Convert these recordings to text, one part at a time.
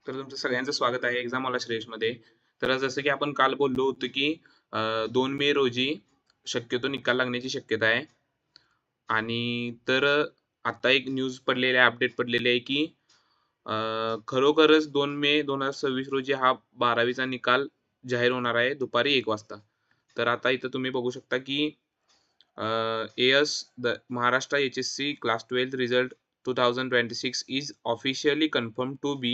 तर तुमचं सगळ्यांचं स्वागत आहे एक्झाम वाला श्रेयसमध्ये. तर जसं की आपण काल बोललो होतो की 2 मे रोजी शक्यतो निकाल लागण्याची शक्यता आहे. आणि तर आता एक न्यूज पडलेली आहे, अपडेट पडलेली आहे की खरोखरच 2 मे 2026 रोजी हा 12वीचा निकाल जाहीर होणार आहे दुपारी 1 वाजता. तर आता इथं तुम्ही बघू शकता की AS the Maharashtra HSC Class 12 result 2026 is officially confirmed to be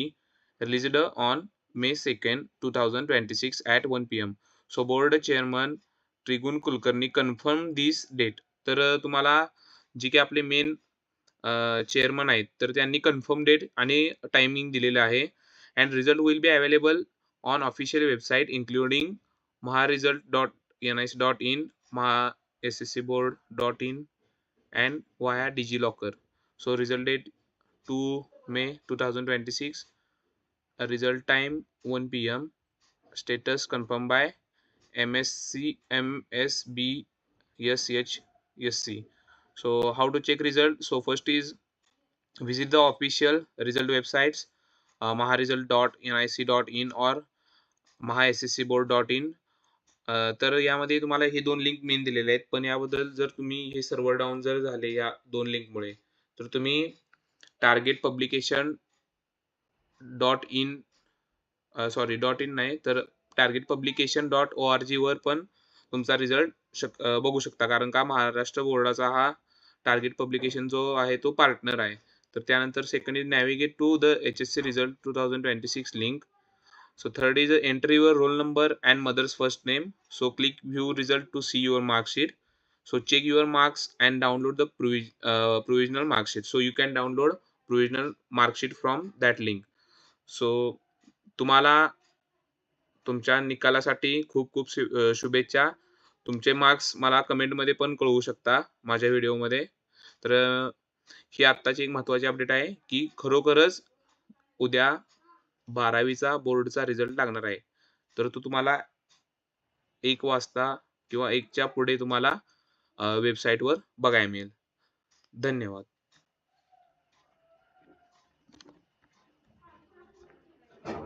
released on May 2nd, 2026 at 1 p.m. So board chairman Trigun Kulkarni confirmed this date. तर तुम्हाला जी काही आपले मेन चेअरमन आहेत तर त्यांनी कन्फर्म डेट आणि टायमिंग दिलेलं आहे. And result will be available on official website including maharesult.nic.in, mahasscboard.in and via DigiLocker. So result date 2 May 2026. Result time 1 p.m. Status confirmed by MSBSHSC. So how to check result? So first is visit the official result websites, maharesult.nic.in or mahasscboard.in. तर यामध्ये तुम्हाला हे 2 link main दिलेले आहेत. पण याबद्दल जर तुम्ही हे सर्व्हर डाऊन जर झाले या 2 लिंकमुळे, तर तुम्ही target publication dot in dot in नाही तर टार्गेट पब्लिकेशन .org वर पण तुमचा रिझल्ट बघू शकता. कारण का महाराष्ट्र बोर्डाचा हा टार्गेट पब्लिकेशन जो आहे तो पार्टनर आहे. तर त्यानंतर second is navigate to the HSC result 2026 link. So third is enter your roll number and mother's first name. So click view result to see your mark sheet. So check your marks and download the provisional mark sheet. So you can download provisional mark sheet from that link. So तुम्हाला तुमच्या निकालासाठी खूप खूप शुभेच्छा. तुमचे marks मला कमेंटमध्ये पण कळवू शकता माझ्या व्हिडिओमध्ये. तर ही आत्ताची एक महत्त्वाची अपडेट आहे की खरोखरच उद्या 12वीचा बोर्डचा रिझल्ट लागणार आहे. तर तो तुम्हाला 1 वाजता किंवा 1च्या पुढे तुम्हाला वेबसाईटवर बघायला मिळेल. धन्यवाद.